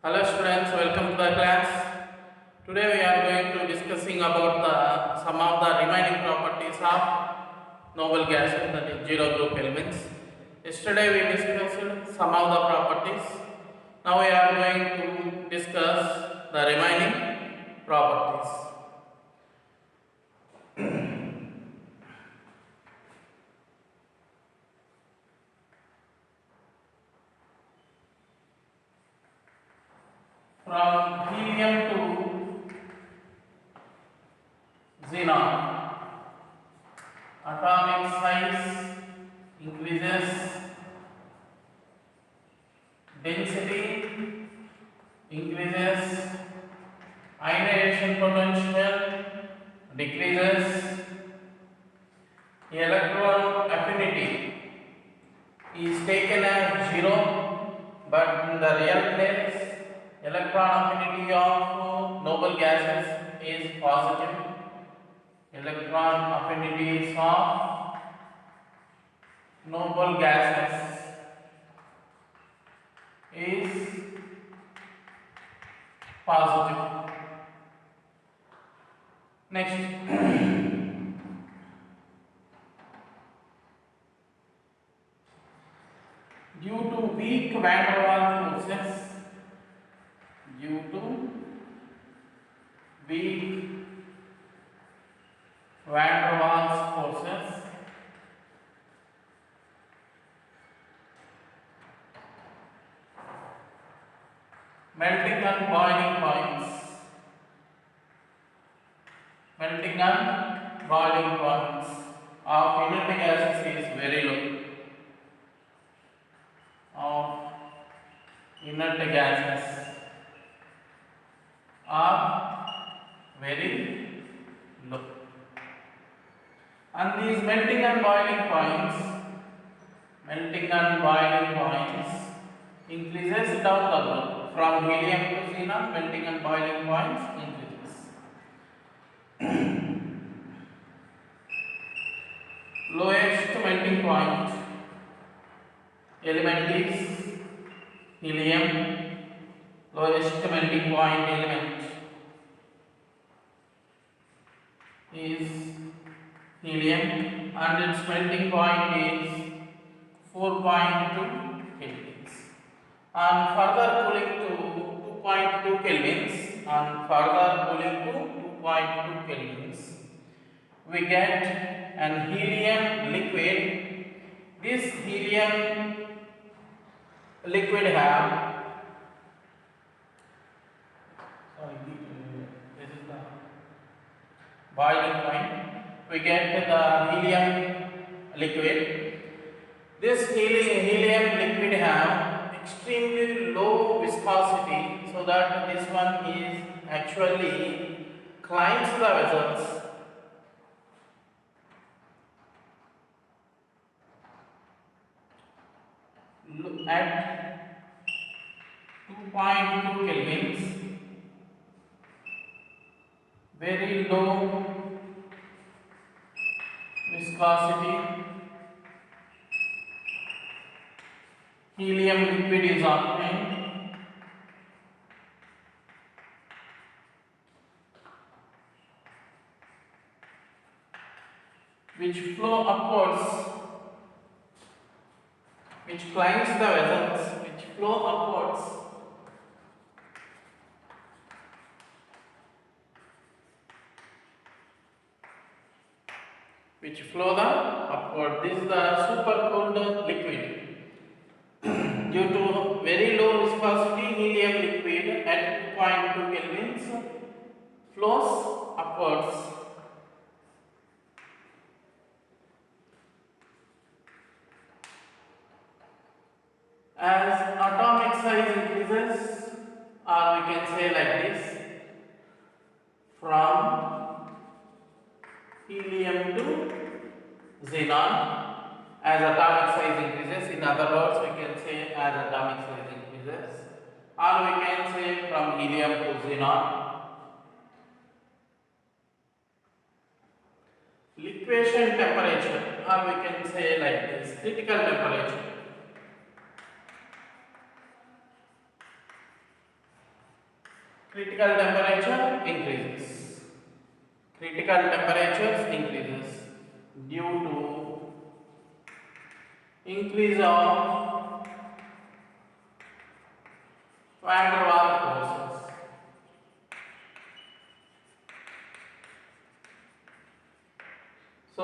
Hello students, welcome to the class. Today we are going to discussing about some of the remaining properties of noble gases, that is zero group elements. Yesterday we discussed some of the properties. Now we are going to discuss the remaining properties. From helium to xenon, atomic size increases, density increases, ionization potential decreases, electron affinity is taken as 0, but in the real place electron affinity of noble gases is positive. Electron affinities of noble gases is positive. Next, due to weak van der Waals forces, due to weak van der Waals forces, melting and boiling points, of inert gases is very low. Of inert gases are very low. And these melting and boiling points increases down the group. From helium to xenon, melting and boiling points increases. Lowest melting point element is helium. Lowest melting point element is helium, and its melting point is 4.2 kelvins. On further cooling to 2.2 kelvins, we get an helium liquid. This helium liquid have this is the boiling point. We get the helium liquid. This helium liquid have extremely low viscosity, so that this one is actually climbs the vessels at 2.2 kelvins, very low viscosity. Helium liquid is obtained. Which flow upwards, which climbs the vessels, which flow upwards which flow the upward. This is the supercooled liquid. Due to very low viscosity, helium liquid at 2.2 kelvins flows upwards. As atomic size increases, or we can say like this, from helium to xenon, as atomic size increases. In other words, we can say as atomic size increases, or we can say from helium to xenon. Liquefaction temperature, or we can say like this, critical temperature. critical temperature increases. Critical temperatures increases due to increase of van der Waals forces. So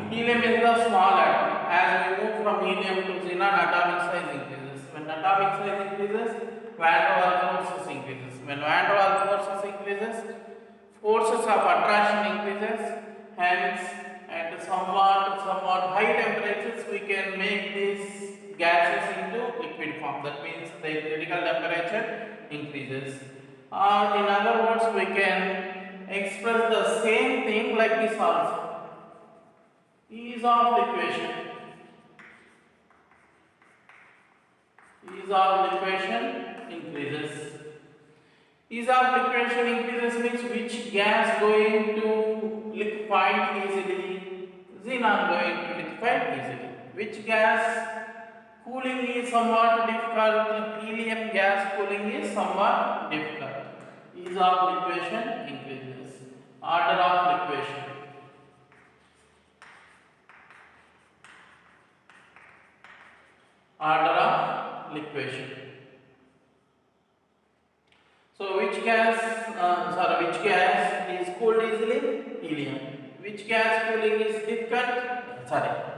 helium is the small atom. As we move from helium to xenon, atomic size increases. When atomic size increases, van der Waals forces increases. When van der Waals forces increases, forces of attraction increases. Hence, at somewhat high temperatures, we can make these gases into liquid form. That means the critical temperature increases. Or in other words, we can express the same thing like this also. Ease of liquefaction. Ease of liquefaction increases. Ease of liquefaction increases means which gas going to liquefy easily? Xenon going to liquefy easily. Which gas cooling is somewhat difficult? Helium gas cooling is somewhat difficult. Ease of liquefaction increases. Order of liquefaction. Order of liquefaction. So which gas is cooled easily? Helium. Which gas cooling is difficult?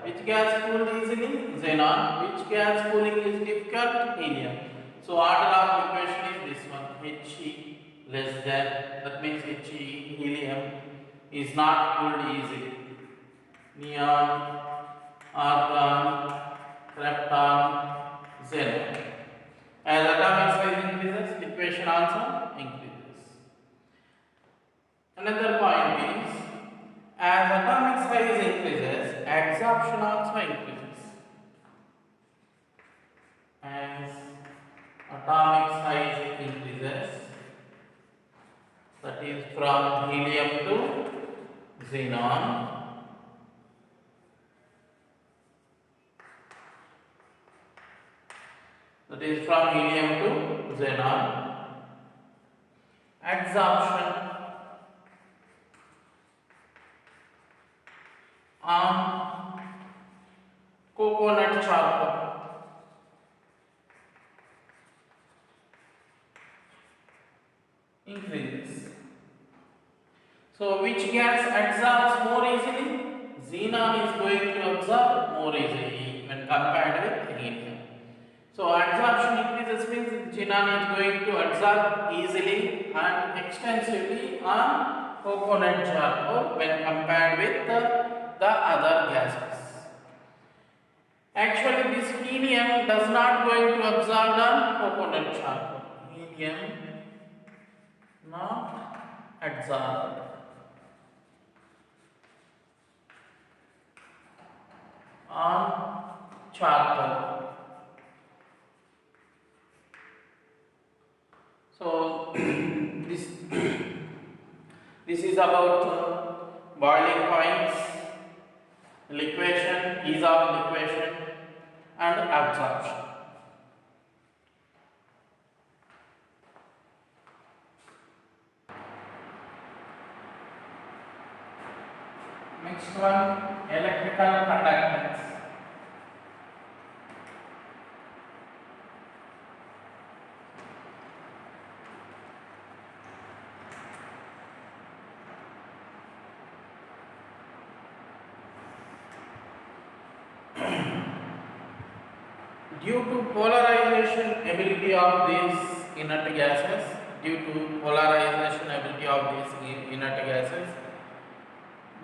Which gas cooled easily? Xenon. Which gas cooling is difficult? Helium. So order of liquefaction is this one, He less than, that means He, helium, is not cooled easily. Neon, argon, krypton, xenon. As atomic size increases, liquefaction also increases. Another point is, as atomic size increases, absorption also increases. As atomic size increases, that is from helium to xenon, that is from helium to xenon, absorption on coconut charcoal. Increases. So which gas absorbs more easily? Xenon is going to absorb more easily when compared with helium. So adsorption increases means xenon is going to absorb easily and extensively on coconut charcoal when compared with the other gases. Actually, this helium does not going to absorb on coconut charcoal. Helium not absorbed on charcoal. So this is about boiling points, liquefaction, ease of liquefaction, and absorption. Next one, electrical conductance. Due to polarization ability of these inert gases,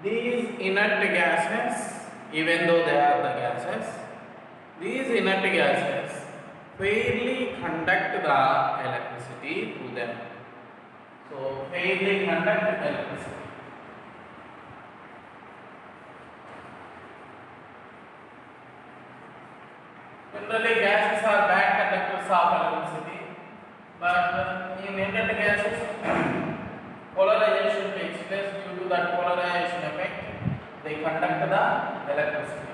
these inert gases, even though they are the gases, these inert gases fairly conduct the electricity to them. So, fairly conduct electricity. Generally, gases are bad conductors of electricity, but in inert gases, polarization takes place. Due to that polarization effect, they conduct the electricity.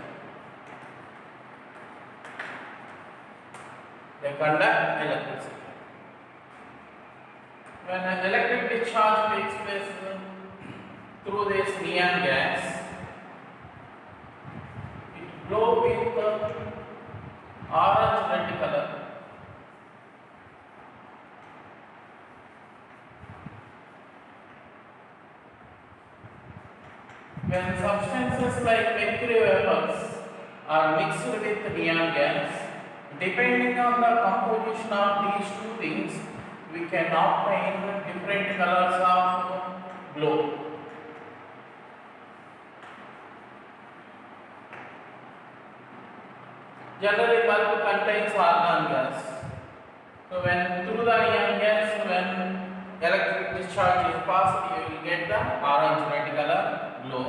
When an electric discharge takes place through this neon gas, it glows with the orange red color. When substances like mercury vapors are mixed with neon gas, depending on the composition of these two things, we can obtain different colors of glow. Generally, bulb contains argon gas. So, when through the neon gas, when electric discharge is passed, you will get the orange red color glow.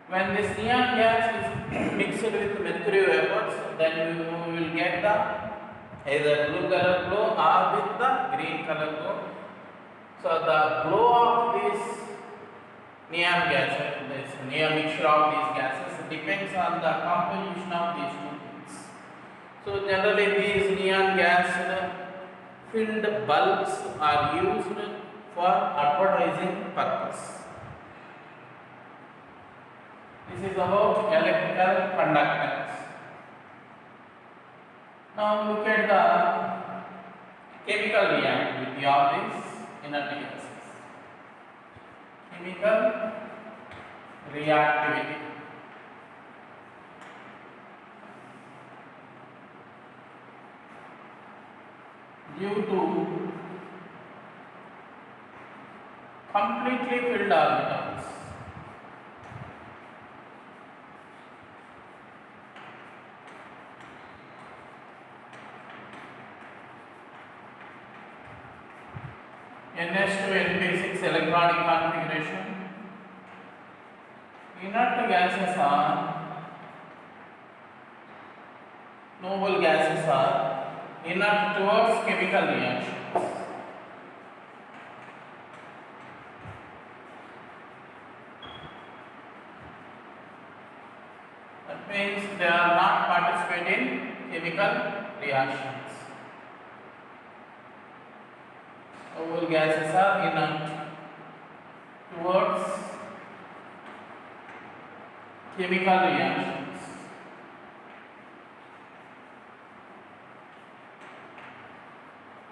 When this neon gas is mixed with mercury vapors, then you will get the either blue color glow or with the green color glow. So the glow of this neon gas, this neon mixture of these gases depends on the composition of these two things. So generally these neon gas filled bulbs are used for advertising purpose. This is about electrical conductance. Now look at the chemical reactivity of these inert gases. Chemical reactivity. Due to completely filled orbitals, NH2 NP6 electronic configuration, inert gases are noble gases are inert towards chemical reactions. That means they are not participating in chemical reactions. Noble gases are inert towards chemical reactions.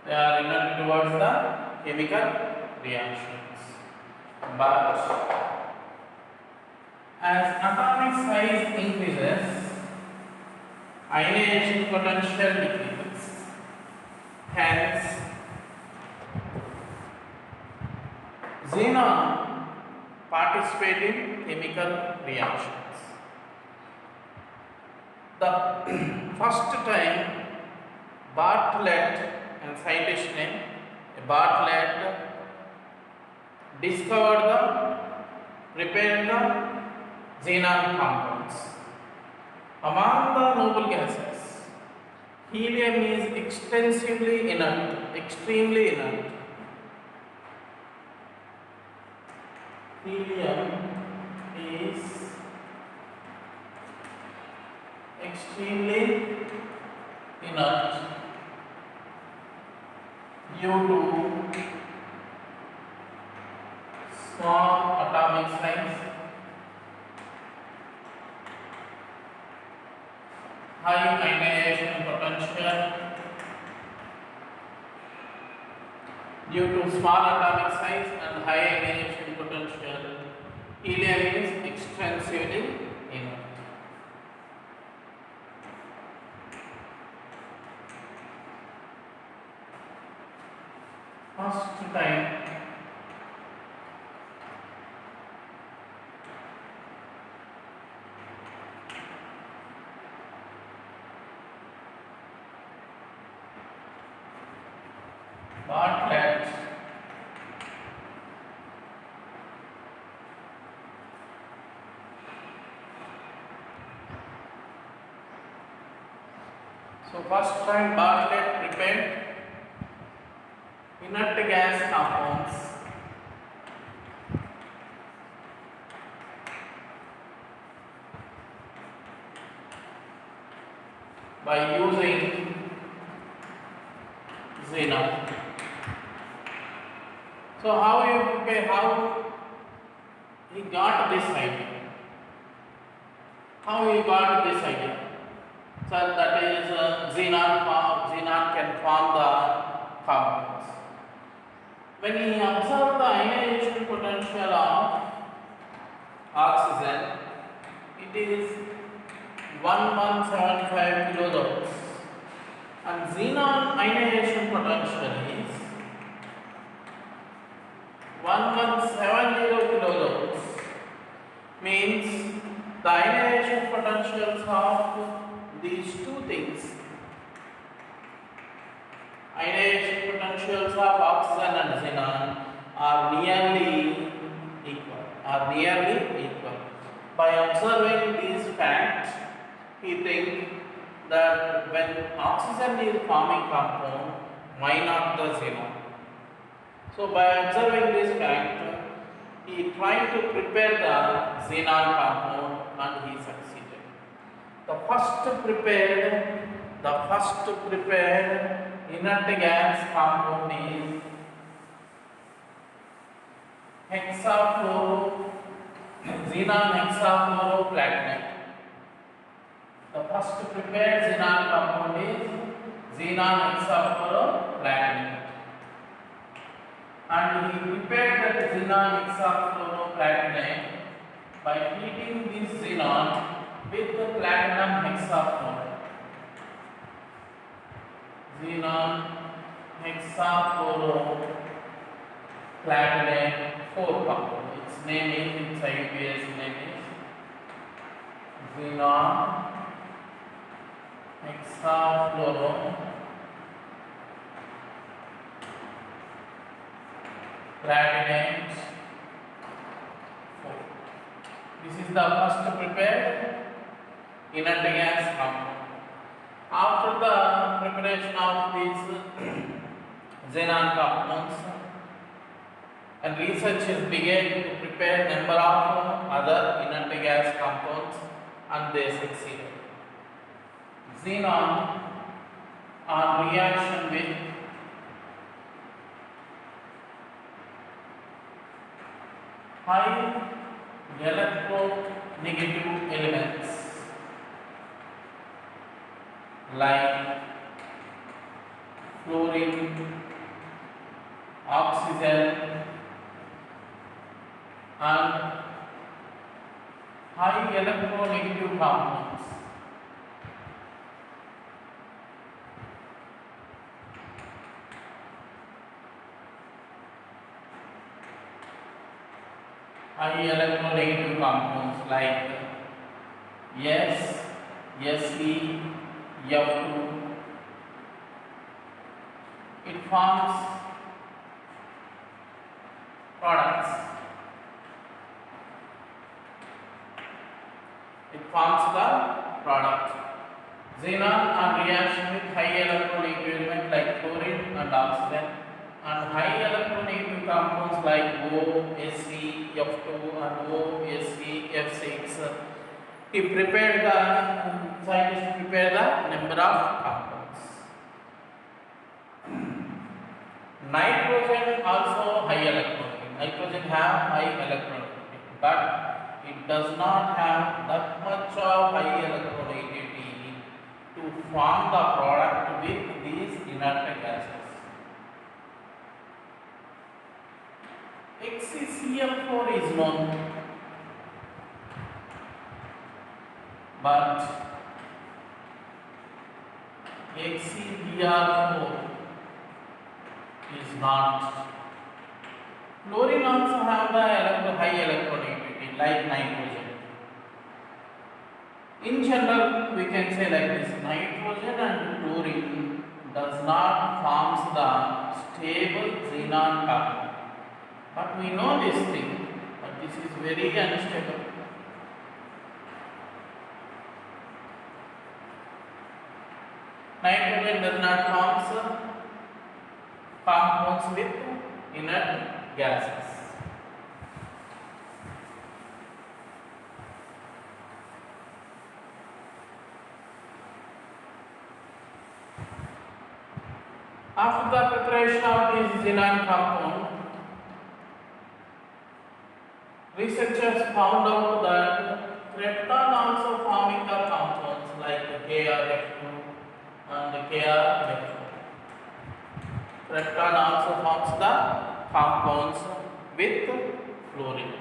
They are inert towards the chemical reactions. But as atomic size increases, ionization potential decreases. Hence, xenon participate in chemical reactions. The first time Bartlett and scientist name Bartlett discovered prepared the xenon compounds. Among the noble gases, helium is extensively inert, extremely inert. Helium is extremely inert due to small atomic size, high ionization potential. Due to small atomic size and high ionization potential, helium is extensively inert. First time Bartlett first time Bartlett prepared inert gas compounds by using xenon. So how you prepare, how he got this idea? How he got this idea? So that is xenon can form the compounds. When he observed the ionization potential of oxygen, it is 1175 kilojoules, and xenon ionization potential is 1170 kilojoules. Means the ionization potentials of these two things, ionization potentials of oxygen and xenon, are nearly equal. By observing these facts, he thinks that when oxygen is forming compound, why not the xenon? So by observing this fact, he tried to prepare the xenon compound and he succeeded. The first prepared inert gas compound is xenon hexafluoroplatinum. The first prepared xenon compound is xenon hexafluoroplatinum. And he prepared that xenon hexafluoroplatinum by heating this xenon with the platinum hexafluoride. Xenon hexafluoroplatinum 4 compound. Its name is, its IUPAC name is xenon hexafluoroplatinum 4. This is the first prepared inert gas compound. After the preparation of these xenon compounds, and researchers began to prepare number of other inert gas compounds, and they succeeded. Xenon, on reaction with high electronegative elements like fluorine, oxygen, and high electronegative compounds like S, Se, F2. It forms products. It forms the product. Xenon on reaction with high electronegative element like fluorine and oxygen, and high electronegative compounds like O, Se, F2 and O, Se, F6. He prepared the scientists prepared the number of compounds. Nitrogen also high electronegativity. Nitrogen have high electronegativity, but it does not have that much of high electronegativity to form the product with these inert gases. XeCl4 is known, but XeBr4 is not. Fluorine also have the high electronegativity like nitrogen. In general, we can say like this: nitrogen and fluorine does not form the stable xenon compound. But we know this thing, but this is very unstable. Nitrogen does not form compounds with inert gases. After the preparation of this xenon compound, researchers found out that krypton also forming the compounds like KrF2 and KrF4. Krypton also forms the compounds with fluorine.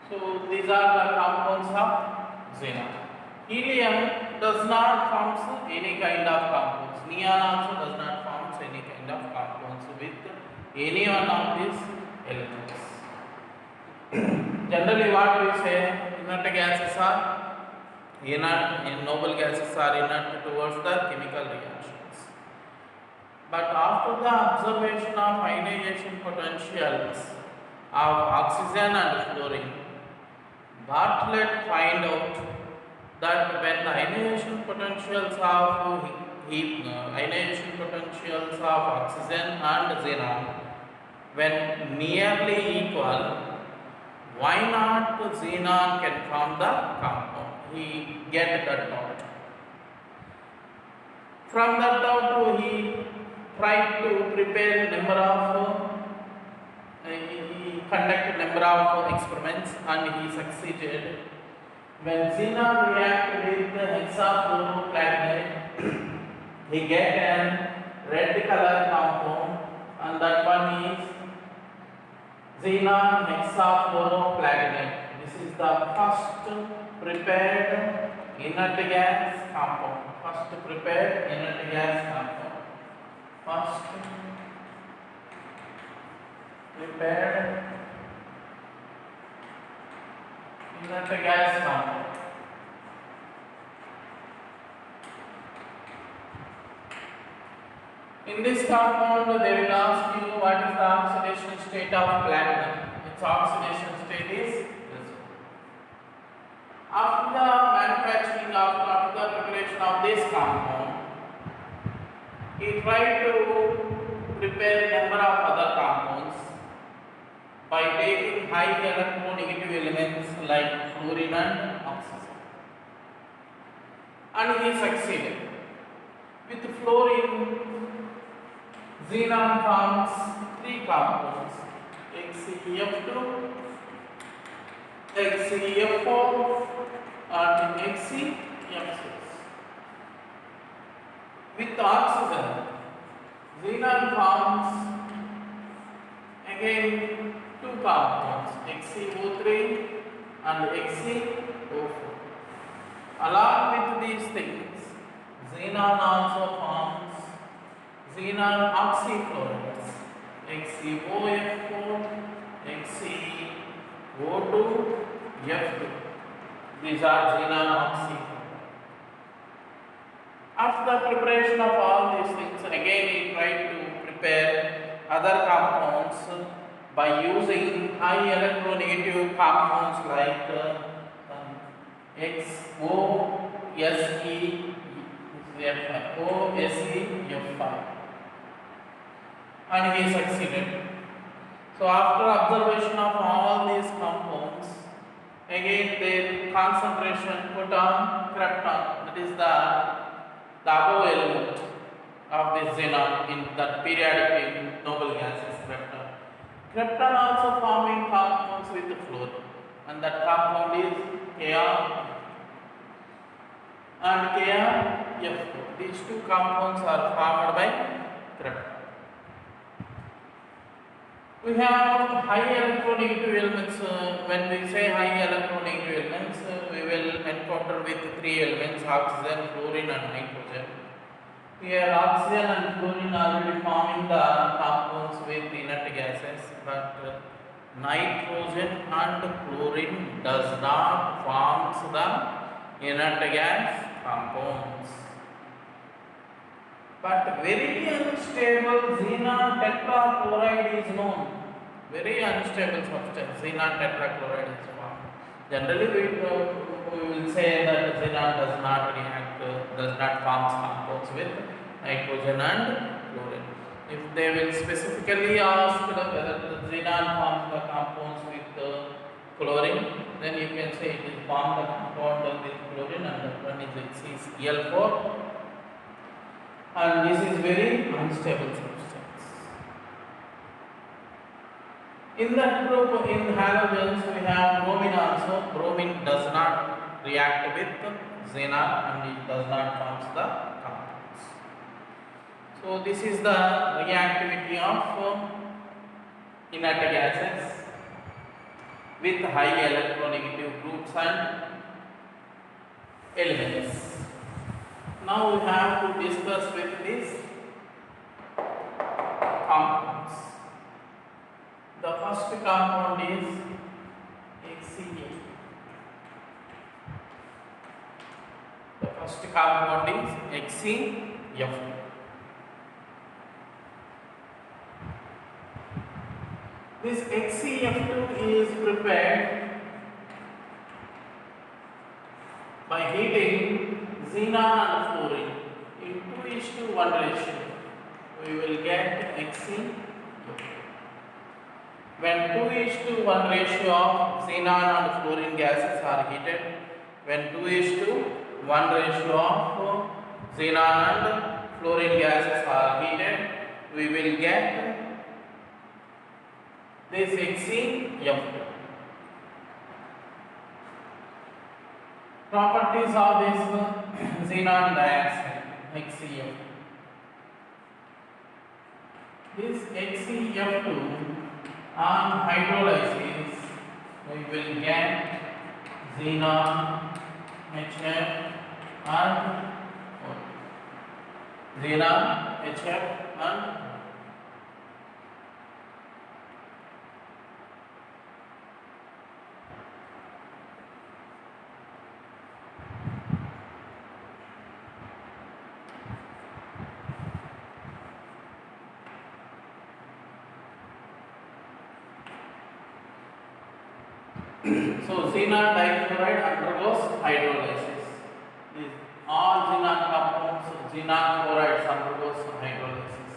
So these are the compounds of xenon. Helium does not form any kind of compounds. Neon also does not form any kind of compounds with any one of these elements. Generally, what we say, inert gases are inert, and noble gases are inert towards the chemical reactions. But after the observation of ionization potentials of oxygen and fluorine, Bartlett find out that when the ionization potentials of ionization potentials of oxygen and xenon when nearly equal, why not xenon can form the compound? He get that doubt. From that doubt, he tried to prepare number of he conducted number of experiments and he succeeded. When xenon react with hexafluoroplatinate, he get a red color compound, and that one is xenon hexafluoroplatinate. This is the first prepared inert gas compound. First prepared inert gas compound. First prepared inert gas compound. In this compound, they will ask you what is the oxidation state of platinum. Its oxidation state is this. After the manufacturing after the preparation of this compound, he tried to prepare number of other compounds by taking high electronegative elements like fluorine and oxygen. And he succeeded. With fluorine, xenon forms three compounds, HCF2, HCF4 and HCF6. With oxygen, xenon forms again two compounds, HCO3 and HCO4. Along with these things, xenon also forms xenon oxyfluorides, HCOF4, HCO2, F2. These are xenon oxyfluorides. After the preparation of all these things, again he tried to prepare other compounds by using high electronegative compounds like OSEF5, and he succeeded. So after observation of all these compounds, again their concentration put on krypton, that is the above element of this xenon in that periodic noble gases, krypton. Krypton also forming compounds with the fluorine, and that compound is Kr and KrF4. These two compounds are formed by krypton. We have high electronegative elements. When we say high electronegative elements, we will encounter with three elements: oxygen, fluorine, and nitrogen. Here, oxygen and fluorine are already forming the compounds with inert gases, but nitrogen and fluorine does not form the inert gas compounds. But very unstable xenon tetrachloride is known. Very unstable substance, xenon tetrachloride is formed. Generally, we will say that xenon does not react, does not form compounds with nitrogen and fluorine. If they will specifically ask whether the xenon forms the compounds with chlorine, then you can say it will form the compound with chlorine, and that one is Cl4. And this is very unstable substance. In that group, in halogens, we have bromine also. Bromine does not react with xenon and it does not form the compounds. So this is the reactivity of inert gases with high electronegative groups and elements. Now we have to discuss with these compounds. The first compound is HCl. The first compound is HCl. This HCl2 is prepared by heating xenon and fluorine in 2:1 ratio. We will get HCl. When 2:1 ratio of xenon and fluorine gases are heated, when 2:1 ratio of xenon and fluorine gases are heated, we will get this HCl2. Properties of this xenon dioxide, HCl. This HCl2 on hydrolysis, we will get xenon HF and xenon HF and so xenon dichloride undergoes hydrolysis. All xenon compounds, xenon chlorides undergoes hydrolysis.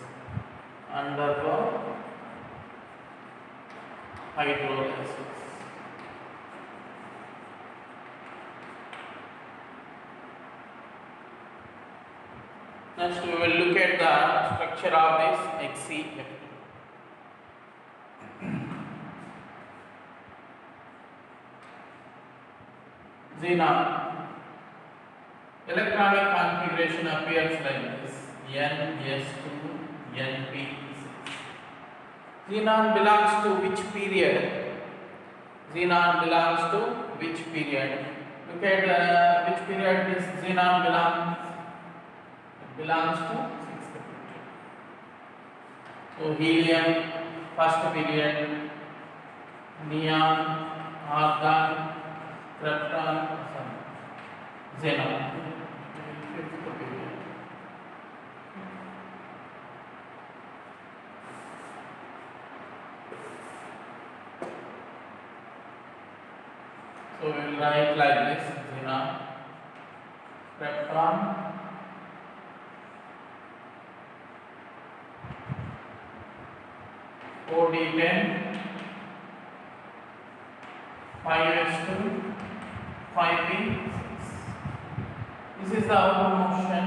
Undergo hydrolysis. Next we will look at the structure of this HCl. Xenon electronic configuration appears like this: N(S)2 Np6. Xenon belongs to which period? Xenon belongs to which period? Look at which period this xenon belongs. It belongs to 6th period. So helium, first period; neon, argon, krypton, xenon, 5th period. So we will write like this: xenon, krypton, OD10, 5s2, 5p6. This is the outer motion.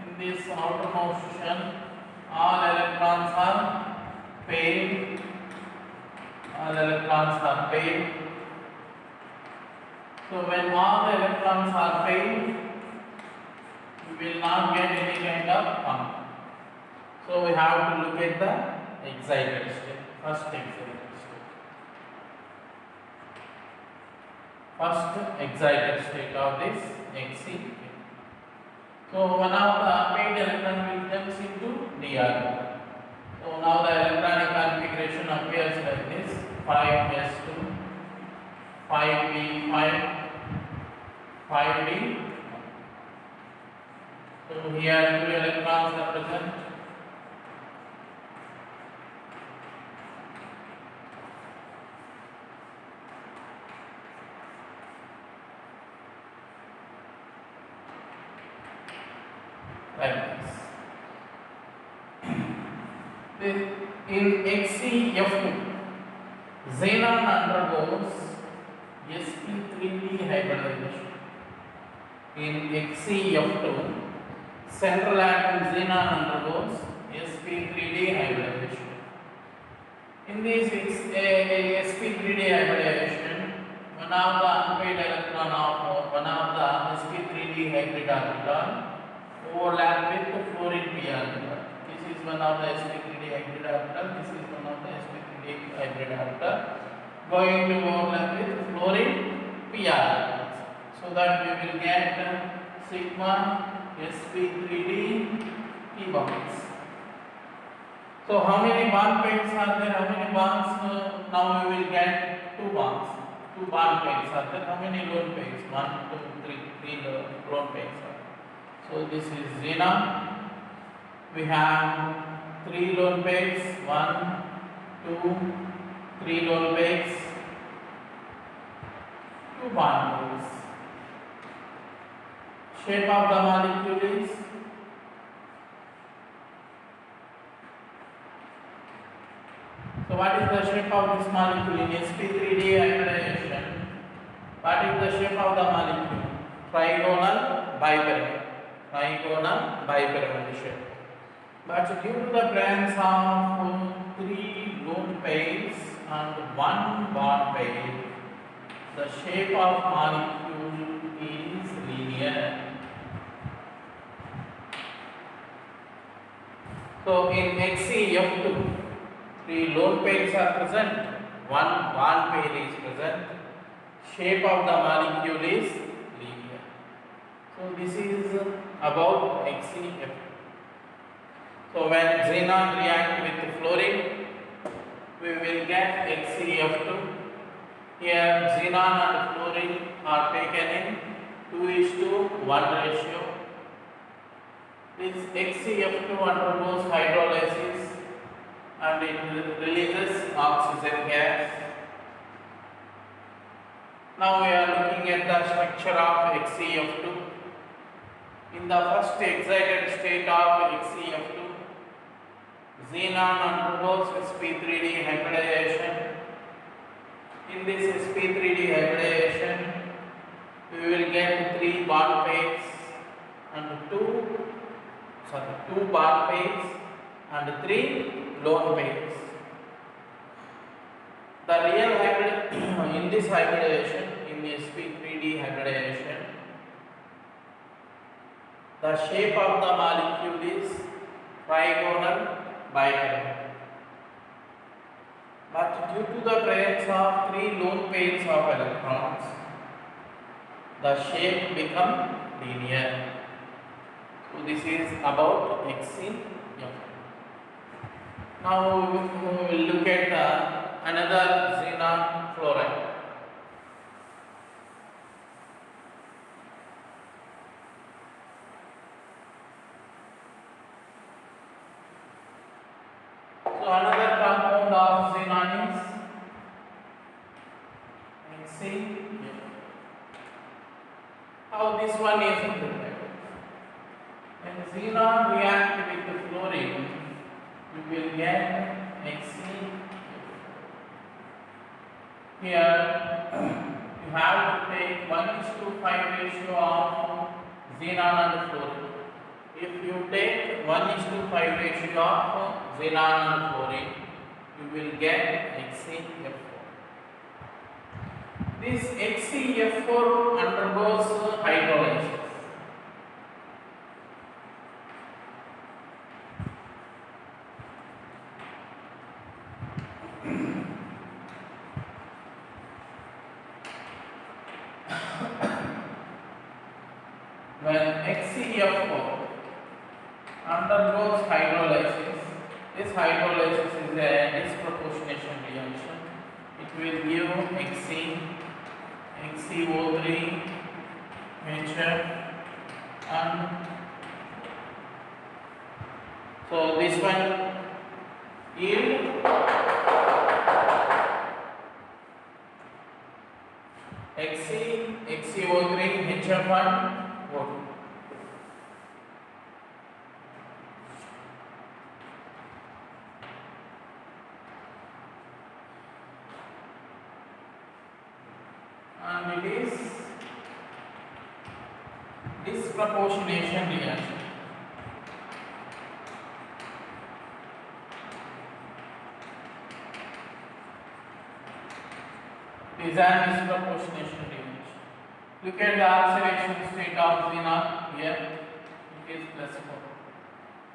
In this outer motion, all electrons are paired. All electrons are paired. So when all the electrons are paired, we will not get any kind of compound. So we have to look at the excited state. First excited state. First excited state of this HCl. So one of the paired electron will jumps into Dr. So now the electronic configuration appears like this: 5s2, 5p5, 5d. So here 2 electrons are present. Like this. In HCl2, xenon undergoes sp3d hybridization. In HCl2, central atom xenon undergoes sp3d hybridization. In this it's a sp3d hybridization. One of the unpaired electron of one of the sp3d hybrid orbital overlap with the fluorine p orbital. This is one of the sp3d hybrid orbital. This is one of the sp3d hybrid orbital going to overlap with fluorine p orbital. So that we will get sigma sp3d p bonds. So how many bond pairs are there? How many bonds? Now we will get two bonds. Two bond pairs are there. How many lone pairs? 1, 2, 3. Three lone pairs are there. So this is xenon. We have three lone pairs. 1, 2, 3 lone pairs. Two bond pairs. Shape of the molecule is so what is the shape of this molecule in sp3d hybridization? What is the shape of the molecule? Trigonal bipyramid. Trigonal bipyramid shape. But due to the presence of three lone pairs and one bond pair, the shape of molecule is linear. So in HCF2, three lone pairs are present, one bond pair is present, shape of the molecule is linear. So this is about HCF2. So when xenon react with fluorine, we will get HCF2. Here xenon and fluorine are taken in 2:1 ratio. This HCF2 undergoes hydrolysis and it releases oxygen gas. Now we are looking at the structure of HCF2. In the first excited state of HCF2, xenon undergoes sp3d hybridization. In this sp3d hybridization, we will get three bond pairs and two bond pairs and three lone pairs. The real hybrid in this hybridization, in sp3d hybridization, the shape of the molecule is trigonal bipyramid. But due to the presence of three lone pairs of electrons, the shape becomes linear. So this is about HCF. Now we will look at another xenon fluoride. So another compound of xenon is HCF. How this one is prepared? When xenon react with the fluorine, you will get HCF. Here you have to take 1:5 ratio of xenon and fluorine. If you take 1:5 ratio of xenon and fluorine, you will get HCF4. This HCF4 undergoes hydrolysis. When HCF4 undergoes hydrolysis, this hydrolysis is a disproportionation reaction. It will give HCO3, HF, and so this one yield HCO3, HF, and O2. And it is disproportionation reaction. is an disproportionation reaction. Look at the oxidation state of xenon. Here it is plus 4.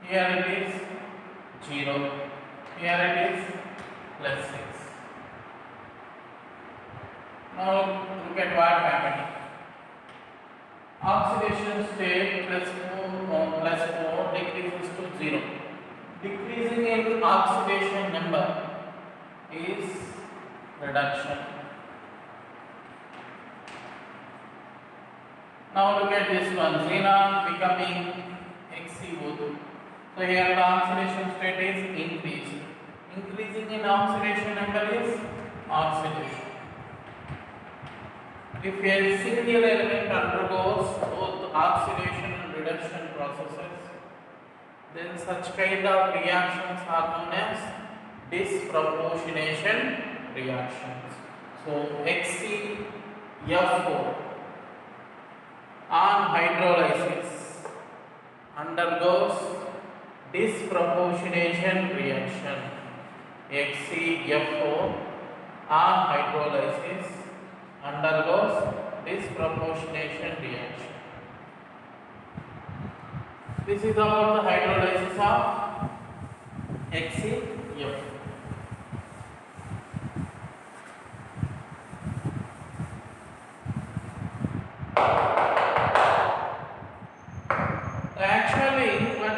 Here it is 0. Here it is plus 6. Now look at what happening. Oxidation state plus 4 decreases to 0. Decreasing in oxidation number is reduction. Now look at this one, xenon becoming XeO2. So here the oxidation state is increased. Increasing in oxidation number is oxidation. If a single element undergoes both oxidation and reduction processes, then such kind of reactions are known as disproportionation reactions. So XeF4 on hydrolysis undergoes disproportionation reaction. XeF4 on hydrolysis undergoes disproportionation reaction. This is about the hydrolysis of XeF4.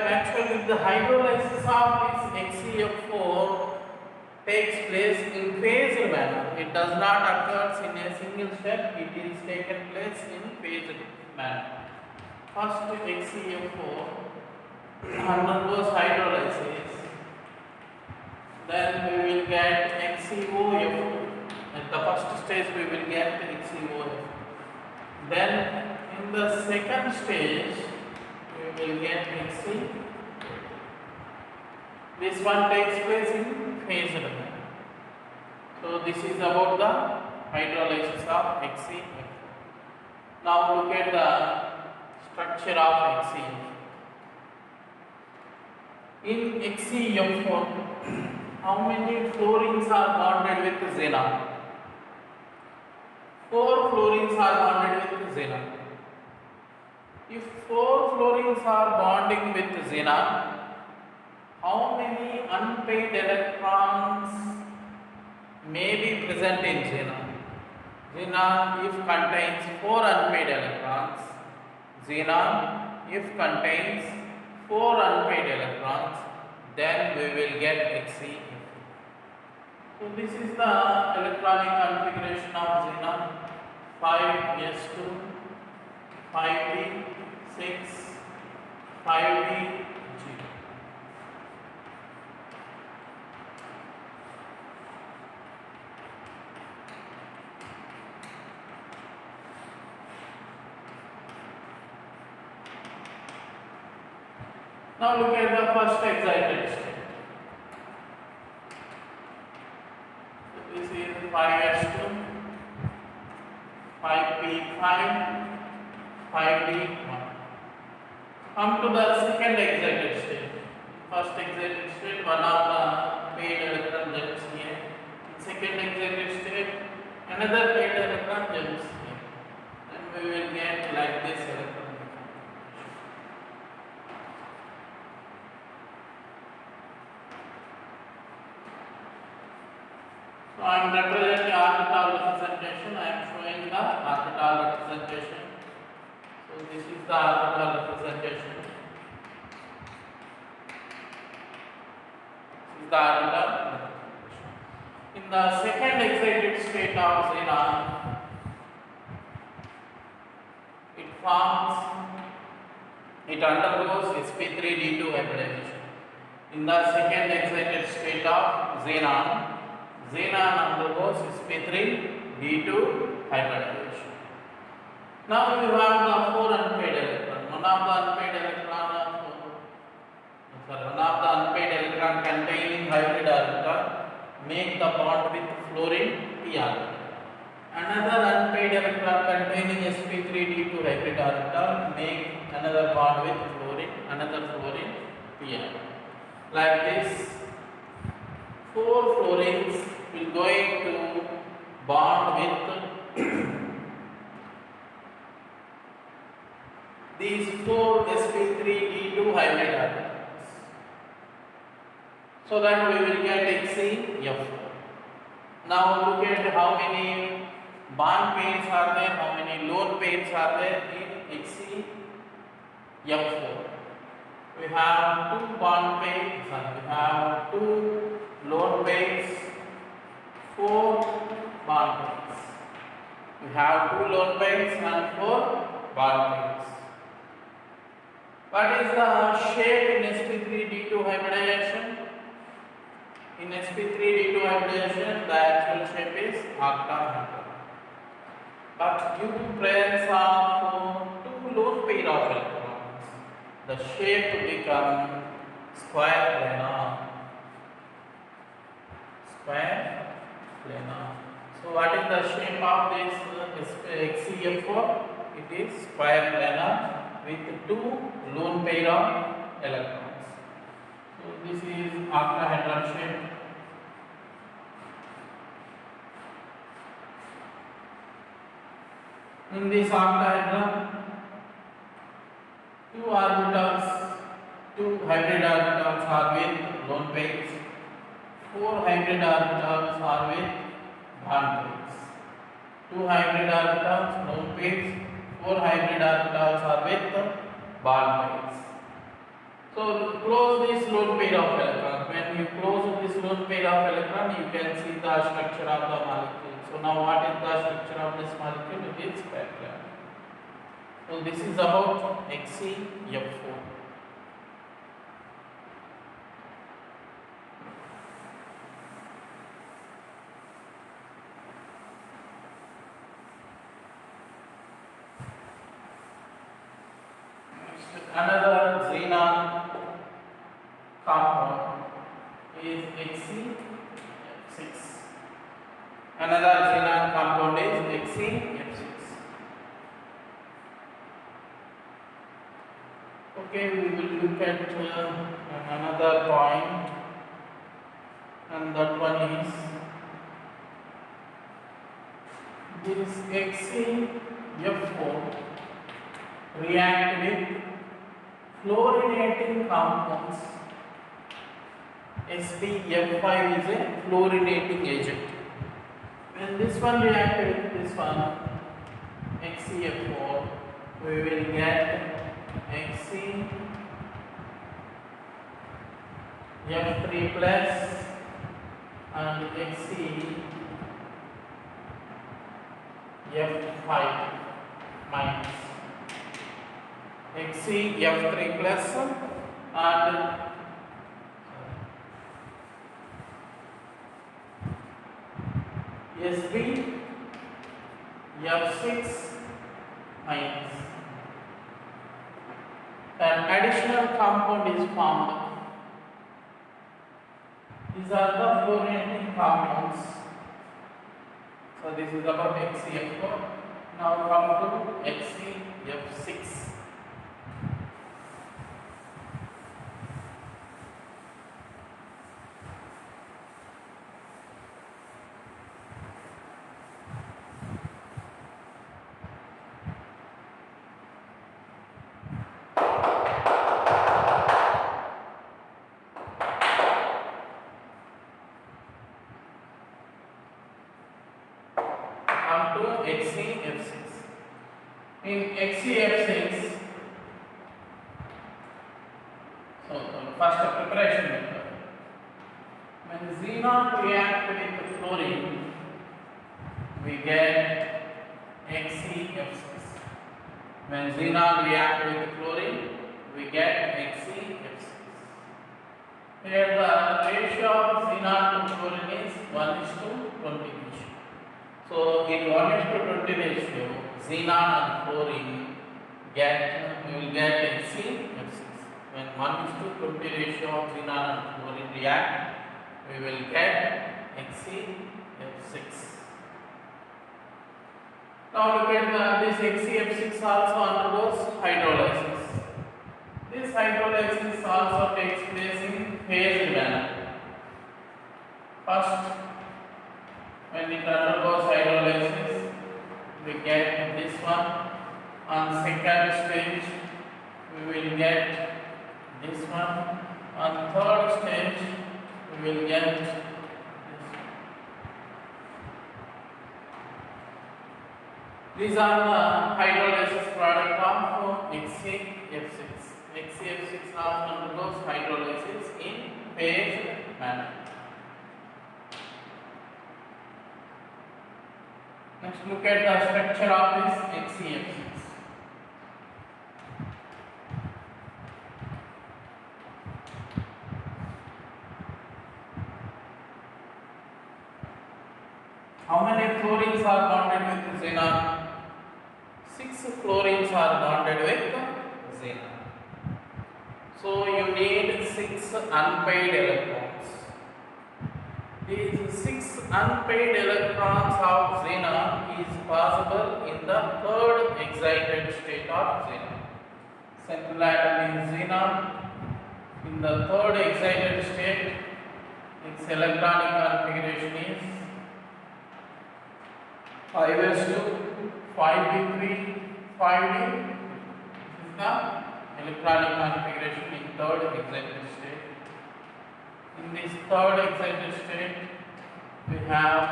Actually the hydrolysis of this XeF4 takes place in phased manner. It does not occur in a single step, it is taken place in phased manner. First XeF4 undergoes hydrolysis, then we will get XeOF4. At the first stage we will get XeOF. Then in the second stage we will get Xe. This one takes place in phased manner. So this is about the hydrolysis of XeF4. Now look at the structure of XeF4. In XeF4, how many fluorines are bonded with xenon? 4 fluorines are bonded with xenon. If 4 fluorines are bonding with xenon, how many unpaired electrons may be present in xenon? Xenon if contains 4 unpaired electrons, xenon if contains 4 unpaired electrons, then we will get XeF4. So this is the electronic configuration of xenon: 5s2, 5p6, 5p0. Now look at the first excited state. So this is 5s2, 5p5, 5d1. Come to the second excited state. First excited state, one of the paired electron jumps here. In second excited state, another paired electron jumps here. Then we will get like this electron. So I am representing orbital representation. I am showing the orbital representation. So this is the orbital representation. This is the orbital representation. In the second excited state of xenon, it undergoes sp3d2 hybridization. In the second excited state of xenon undergoes sp3d2 hybridization. Now we have the 4 unpaired electron. One of the unpaired electron containing hybrid orbital make the bond with fluorine p orbital. Another unpaired electron containing sp3d2 hybrid orbital make another bond with fluorine, another fluorine p orbital. Like this, 4 fluorines will going to bond with these four sp3d2 hybrid orbitals, so that we will get HCF4. Now look at how many bond pairs are there, how many lone pairs are there in HCF4. We have two bond pairs, we have two lone pairs, four bond pairs. We have two lone pairs and four bond pairs. What is the shape in sp3d2 hybridization? In sp3d2 hybridization, the actual shape is octahedral. But due to presence of two lone pair of electrons, the shape becomes square planar. Square planar. So what is the shape of this HCF4? It is square planar with two lone pair of electrons. So this is octahedral shape. In this octahedron, two orbitals, two hybrid orbitals are with lone pairs, four hybrid orbitals are with bond pairs. Two hybrid orbitals, lone pairs, four hybrid orbitals are with bond pairs. So close this lone pair of electrons. When you close this lone pair of electrons, you can see the structure of the molecule. So now what is the structure of this molecule? It is square planar. So this is about HCF4. Another xenon compound is HCF6. Another xenon compound is HCF6. Okay, we will look at another point, and that one is this HCF4 react with fluorinating compounds. SpF5 is a fluorinating agent. When this one reacts with this one, HCF4, we will get HCF3 plus and HCF5 minus. HCF3 plus and SbF6 minus. An additional compound is formed. These are the fluorinating compounds. So this is about HCF4. Now come to HCF6. HCF6. In HCF6, so first preparation method. When xenon react with fluorine, we get HCF6. When xenon react with fluorine, we get HCF6. Here the ratio of xenon to fluorine is 1:20 ratio. So in 1:20 ratio, xenon and fluorine we will get HCF6. When 1:20 ratio of xenon and fluorine react, we will get HCF6. Now look at this HCF6 also undergoes hydrolysis. This hydrolysis also takes place in phased manner. First, when it undergoes hydrolysis, second stage we will get this one. On third stage we will get this one. These are the hydrolysis product of HCF6. HCF6 now undergoes hydrolysis in phased manner. Next, look at the structure of this HCF6. How many fluorines are bonded with xenon? 6 fluorines are bonded with xenon. So you need 6 unpaired electrons. These 6 unpaired electrons of xenon is possible in the third excited state of xenon. Central atom is xenon. In the third excited state, its electronic configuration is 5s2, 5d3, 5d. This is the electronic configuration in third excited state. In this third excited state, we have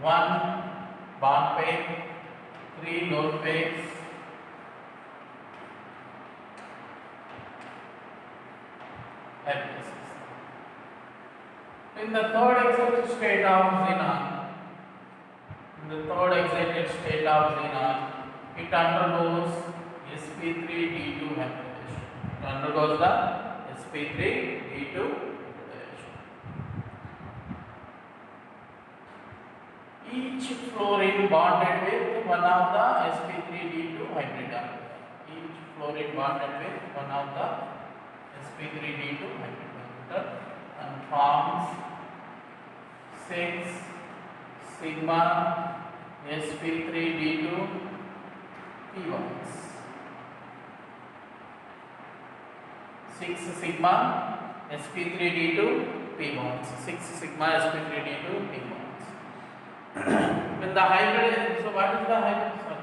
1 bond pair, 3 lone pairs, hydrolysis. In the third excited state of xenon, it undergoes sp3d2 hybridization. It undergoes the sp3d2 hybridization. Each fluorine bonded with one of the sp3d2 hybrid atom. Each fluorine bonded with one of the sp3d2 hybrid atom and forms 6 sigma sp3d2 p1s. 6 sigma sp3d2 p1s. 6 sigma sp3d2 p1s. When the hybridization, so what is the hybridization?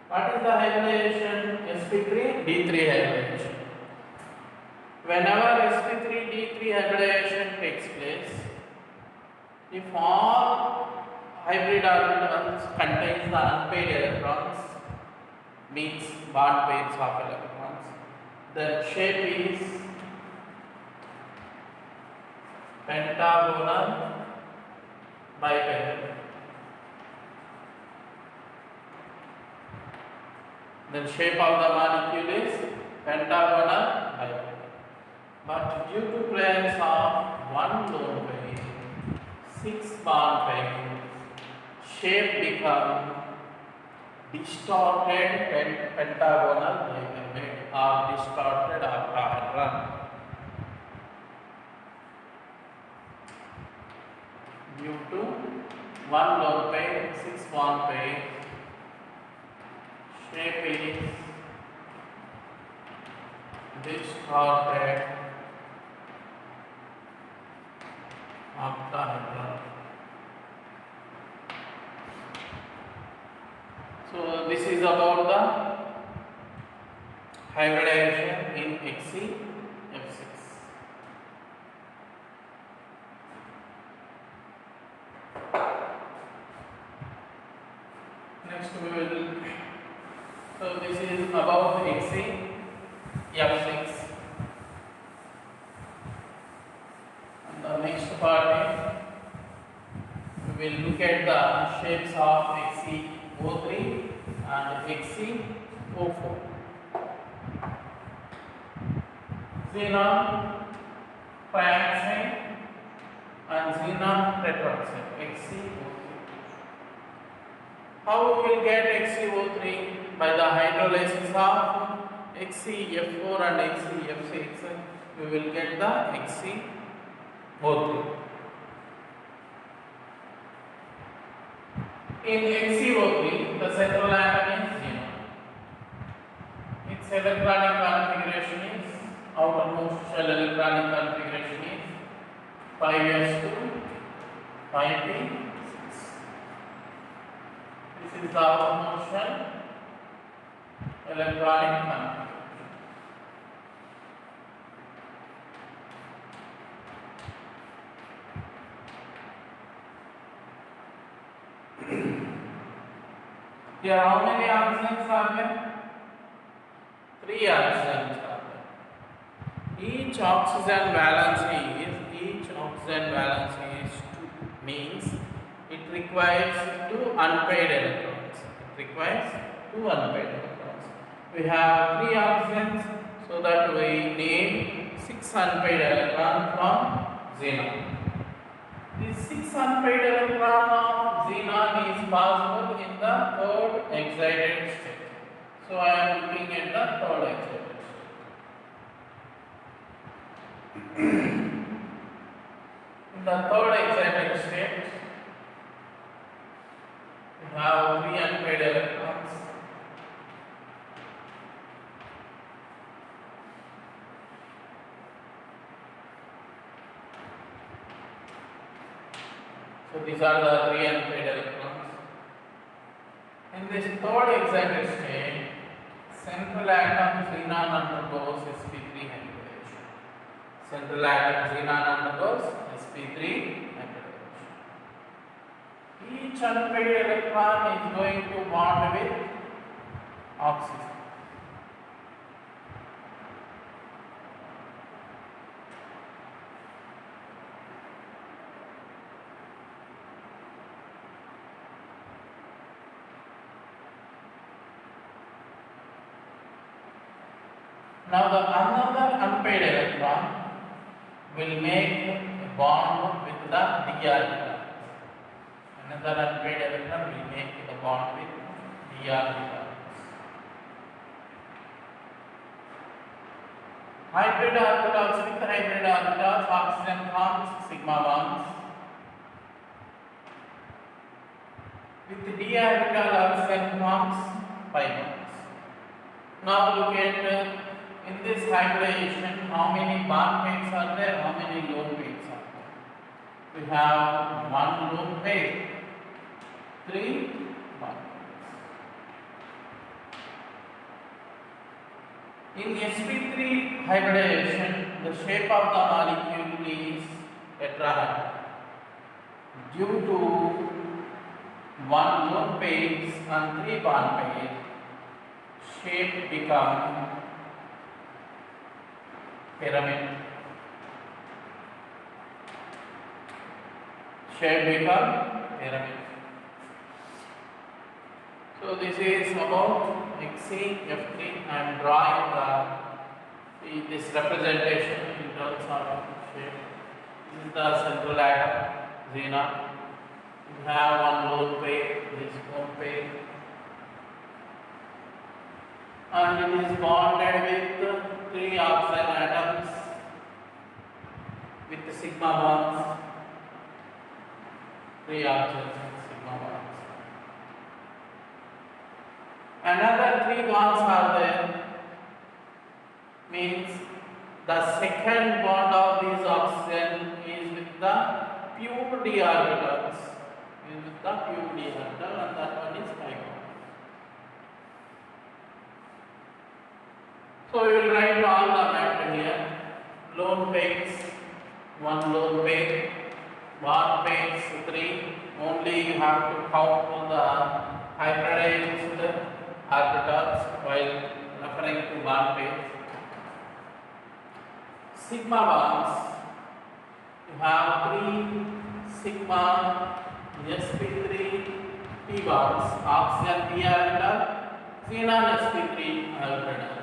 What is the hybridization? sp3d3 hybridization. Whenever sp3d3 hybridization takes place, if all hybrid orbitals contains the unpaired electrons, means bond pairs of electrons, the shape is pentagonal bipolar. The shape of the molecule is pentagonal bipolar. But due to presence of one lone pair, 6 bond pairs, shape become distorted pentagonal bipolar or distorted octahedron. Due to one lone pair, 6 bond pair, shape is distorted octahedron. So this is about the hybridization in HCF6. Next we will, so this is about HCF6. And the next part is we will look at the shapes of HCO3 and HCO4. Xenon trioxide and xenon tetroxide, HCO3. How we will get HCO3? By the hydrolysis of HCF4 and HCF6, we will get the HCO3. In HCO3, the central atom is xenon. Its electronic configuration is, outermost shell electronic configuration is 5s2, 5p6. This is the outermost shell. electronic configuration. Here how many oxygens are there? 3 oxygens are there. Each oxygen valence is 2, means it requires 2 unpaired electrons. It requires 2 unpaired electrons. We have 3 oxygens, so that we need 6 unpaired electrons from xenon. This 6 unpaired electron of xenon is possible in the third excited state. So I am looking at the third excited state. In the third excited state, we have 3 unpaired electrons. So these are the 3 unpaired electrons. In this third excited state, central atom xenon undergoes sp3 hybridization. Central atom xenon undergoes sp3 hybridization. Each unpaired electron is going to bond with oxygen. Now the another unpaired electron will make a bond with the d orbital. Another unpaired electron will make a bond with d orbital. Hybrid orbitals, with hybrid orbitals, oxygen forms sigma bonds. With d orbital, oxygen forms pi bonds. Now look at in this hybridization, how many bond pairs are there? How many lone pairs are there? We have 1 lone pair, 3 bond pairs. In sp3 hybridization, the shape of the molecule is tetrahedral. Due to 1 lone pair and 3 bond pairs, shape becomes pyramid. Shape become pyramid. So this is about XeF3. I am drawing this representation in terms of shape. This is the central atom, xenon. We have 1 lone pair, this lone pair, and it is bonded with 3 oxygen atoms with the sigma bonds. 3 oxygen sigma bonds. Another 3 bonds are there, means the second bond of these oxygen is with the pure d orbitals. Is with the pure d orbital, and that one is pi bond. So we will write all the matter here. Lone pairs, 1 lone pair, bond pairs 3. Only you have to count the hybridized orbitals while referring to bond pairs. Sigma bonds, you have 3 sigma sp3 p bonds, oxygen p orbital, xenon sp3 orbital,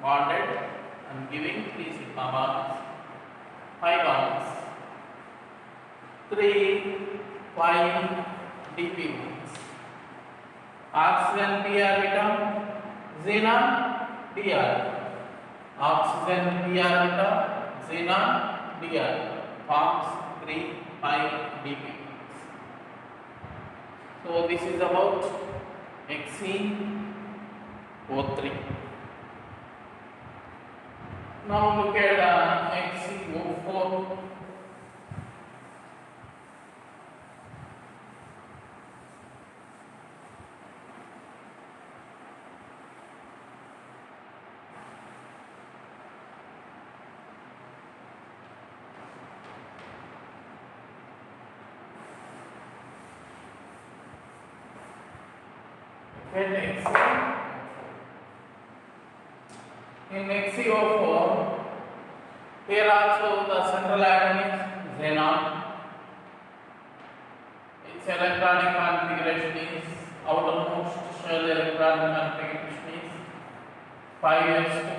bonded and giving 3 sigma bonds, 5 bonds, 3 pi dp bonds, oxygen p orbital, xenon d orbital, oxygen p orbital, xenon d orbital, forms 3 pi dp bonds. So this is about XeO3. Now look at XeO4. get XC. In XeO4, here also the central atom is xenon. Its electronic configuration is outermost shell electronic configuration is 5s2,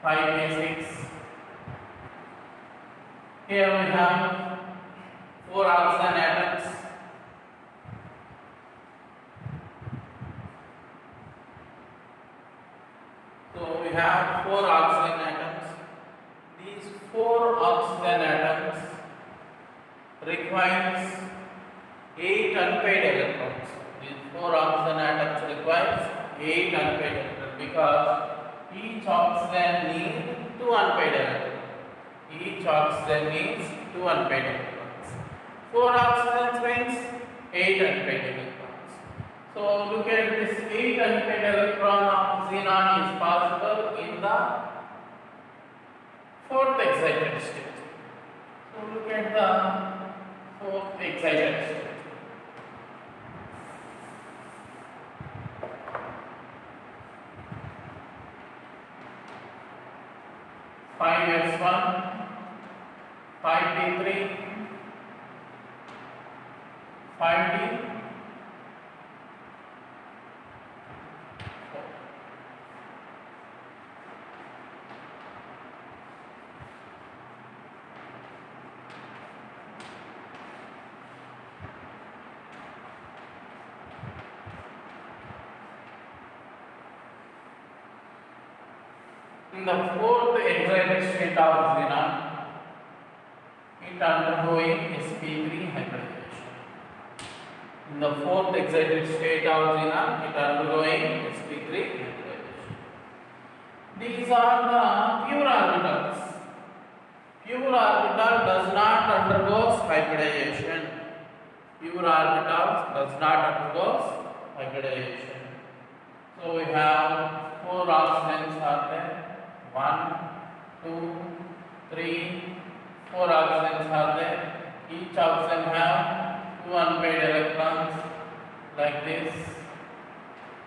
5s6. Here we have 4 oxygen atoms. So we have 4 oxygen atoms. These 4 oxygen atoms requires 8 unpaired electrons. These 4 oxygen atoms requires 8 unpaired electrons because each oxygen needs 2 unpaired electrons. Each oxygen needs 2 unpaired electrons. 4 oxygen means 8 unpaired electrons. So look at this 8 unpaired electron of xenon is possible in the 4th excited state. So look at the 4th excited state. Five S1, 5D3, 5D. In the 4th excited state of xenon, it undergoing sp3 hybridization. In the 4th excited state of xenon, it undergoing sp3 hybridization. These are the pure orbitals. Pure orbital does not undergo hybridization. Pure orbital does not undergo hybridization. So we have 4 oxygens are there. 1, 2, 3, 4 oxygens are there. Each oxygen have 2 unpaired electrons like this.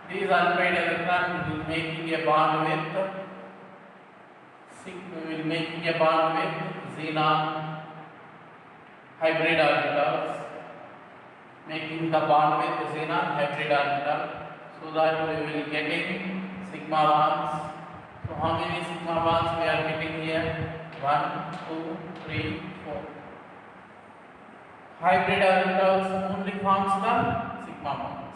These unpaired electrons will making a bond with xenon hybrid orbitals, making the bond with xenon hybrid orbital, so that we will getting sigma bonds. So how many sigma bonds we are getting here? 1, 2, 3, 4. Hybrid orbitals only forms the sigma bonds.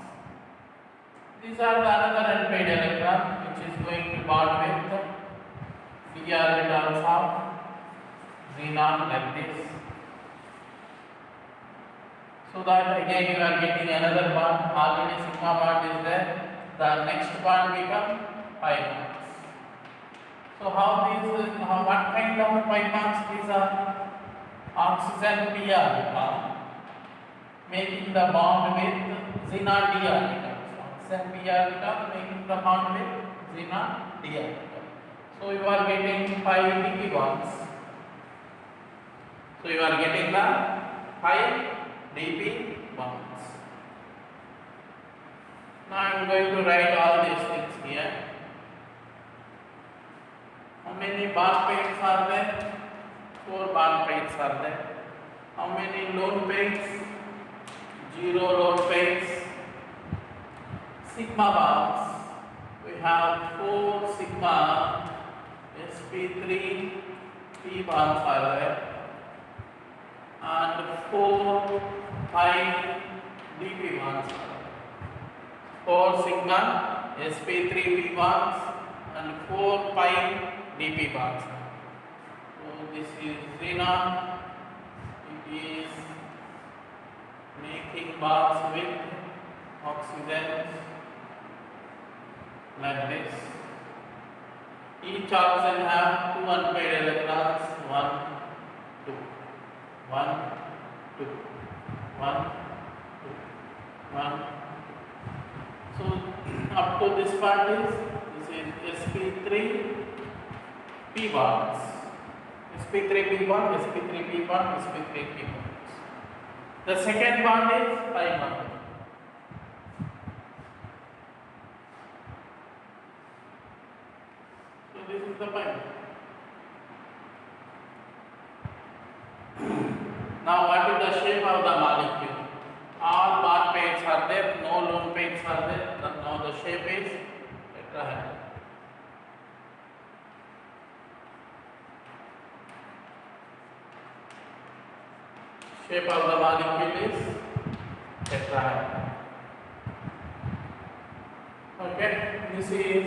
These are the another unpaired electron which is going to bond with d orbitals of xenon like this. So that again you are getting another bond. Already sigma bond is there. The next bond become pi bonds. So what kind of pi bonds these are? Oxygen p orbital making the bond with xenon d orbital. Oxygen p orbital making the bond with xenon d orbital. So you are getting pi dp bonds. So you are getting the pi dp bonds. Now I am going to write all these things here. How many bond pairs are there? 4 bond pairs are there. How many lone pairs? 0 lone pairs. Sigma bonds. We have 4 sigma sp3 p bonds are there and 4 pi dp bonds are there. 4 sigma sp3 p bonds and 4 pi dp bonds. So this is xenon. It is making bonds with oxygens like this. Each oxygen have 2 unpaired electrons. 1, 2, 1, 2, 1, 2, 1. So up to this part is sp3 p bonds. sp3 p bond, sp3 p bond, sp3 p bonds. The second bond is pi bond. this is the point. Now what is the shape of the molecule? All bond pairs are there, no lone pairs are there. Now the shape is tetrahedral. Shape of the molecule is tetrahedral. Okay, this is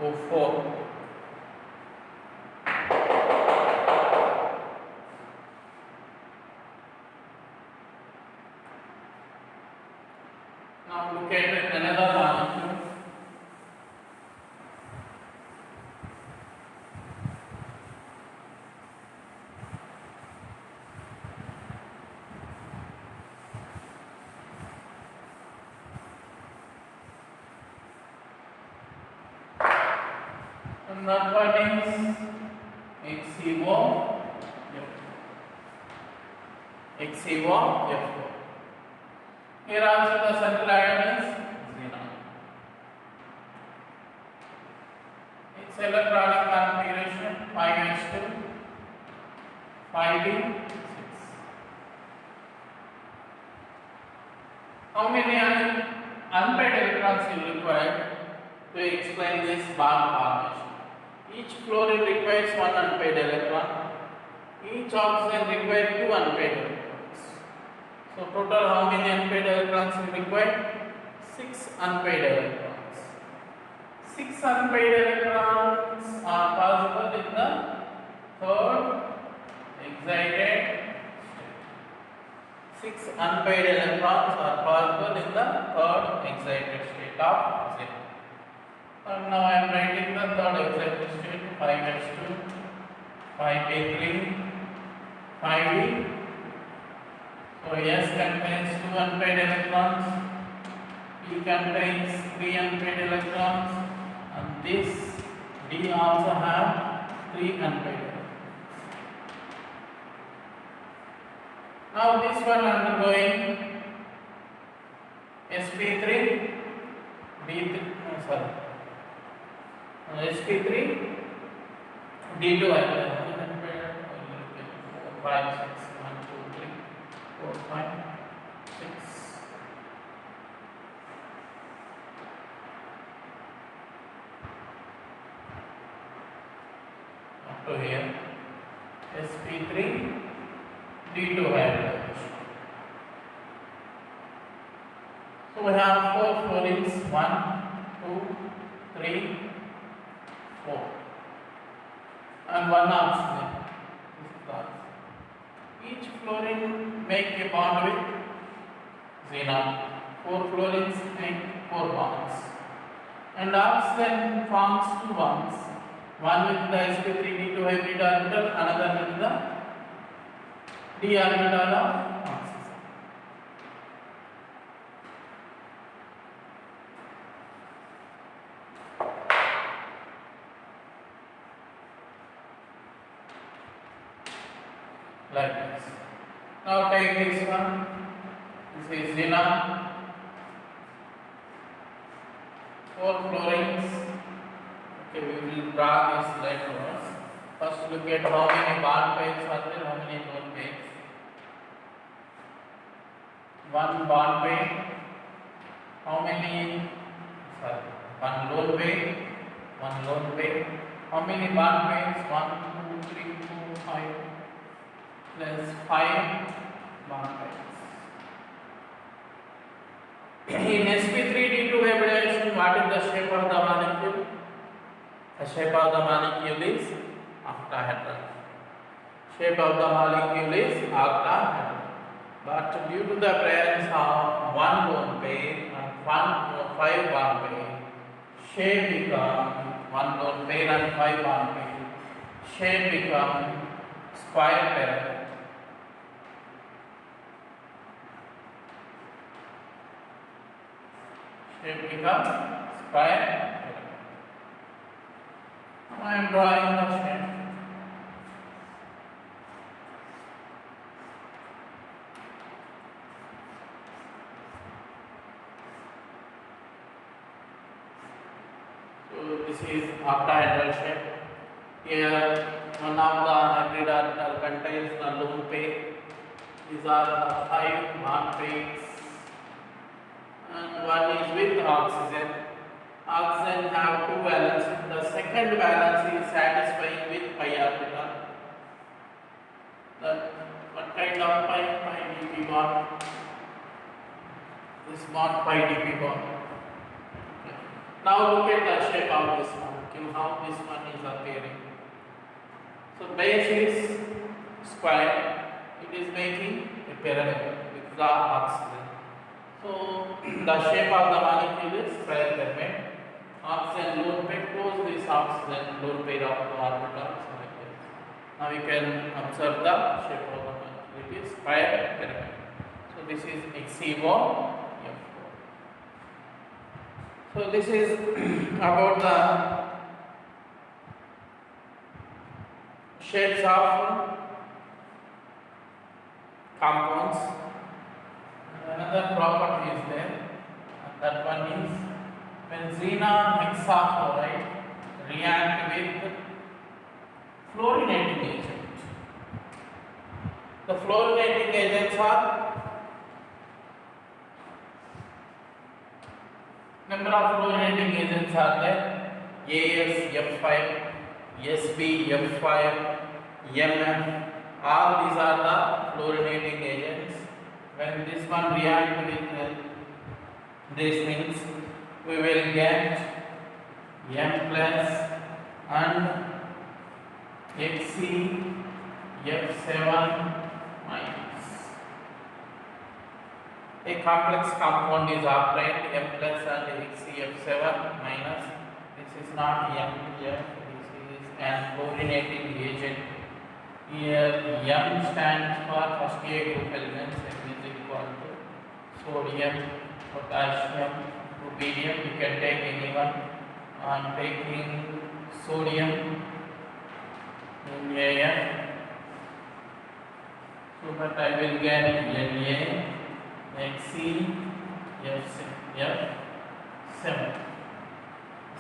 HCO4. Now look at another molecule. And that one is HCO. HCO. Here also the central atom is xenon. Its electronic configuration 5s2, 5d6. How many unpaired electrons you require to explain this bond formation? Each fluorine requires one unpaired electron. Each oxygen requires two unpaired electrons. So total how many unpaired electrons you require? 6 unpaired electrons. 6 unpaired electrons are possible in the third excited state. 6 unpaired electrons are possible in the third excited state of xenon. And now I am writing the third excited state 5s2, 5p3, 5d. So S contains 2 unpaired electrons, P contains 3 unpaired electrons, and this D also have 3 unpaired electrons. Now this one undergoing sp3, d3, sp3, d2 unpaired, 5, 6, 1, 2, 3, 4, 5, 6. Up to here, sp3, d2 hybridization. So we have 4 fluorines, 1, 2, 3, 4, and 1 oxygen. This is the oxygen. Each fluorine make a bond with xenon. 4 fluorines make 4 bonds. And oxygen forms 2 bonds. One with the sp3d2 hybrid orbital, another with the d orbital of oxygen. Like this. Now take this one. This is xenon. 4 fluorines. Okay, we will draw this later. First look at how many bond pairs are there, how many lone pairs. 1 bond pair. How many? Sorry, 1 lone pair. 1 lone pair. How many bond pairs? 1, 2, 3, 4, 5. Plus 5 bond pairs. In sp3d2 hybridization, what is the shape of the molecule? The shape of the molecule is octahedral. Shape of the molecule is octahedral. But due to the presence of 1 lone pair and 5 bond pair, shape become 1 lone pair and 5 bond pair. Shape become square pair. Shape becomes square. I am drawing the shape. So this is octahedral shape. Here one of the hybrid orbital contains the lone pair. These are the 5 bond pairs and one is with oxygen. Oxygen have 2 valence. The second valence is satisfying with pi orbital. That what kind of pi dp bond? This bond pi dp bond. Okay. Now look at the shape of this molecule, how this one is appearing. So base is square, it is making a pyramid with the oxygen. So the shape of the molecule is square pyramid. Oxygen lone pair close this oxygen lone pair of the orbitals like this. Now you can observe the shape of the molecule. It is square pyramid. So this is XeO. So this is about the shapes of compounds. Another property is there, and that one is when xenon hexafluoride react with fluorinating agent. The fluorinating agents are number of fluorinating agents are there: AsF5, SbF5, MF. All these are the fluorinating agents. When this one react with these things, we will get M plus and HCF7 minus. A complex compound is obtained, M plus and HCF7 minus. This is not MF, this is an fluorinating agent. Here M stands for first A group elements, M is equal to sodium, potassium, rubidium. You can take anyone. I am taking sodium in AF, so that I will get Na, HCF7.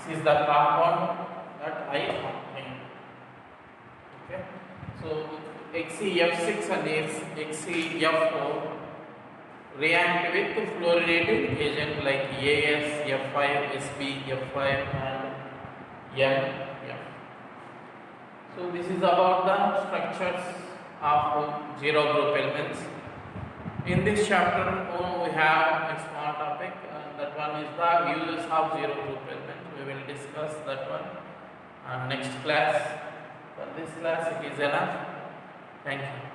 This is the compound that I obtained. Okay. So XeF6 and XeF4 react with fluorinating agent like AsF5, SbF5 and MF. So this is about the structures of zero group elements. In this chapter we have a small topic, and that one is the uses of zero group element. We will discuss that one next class. For this class it is enough. Thank you.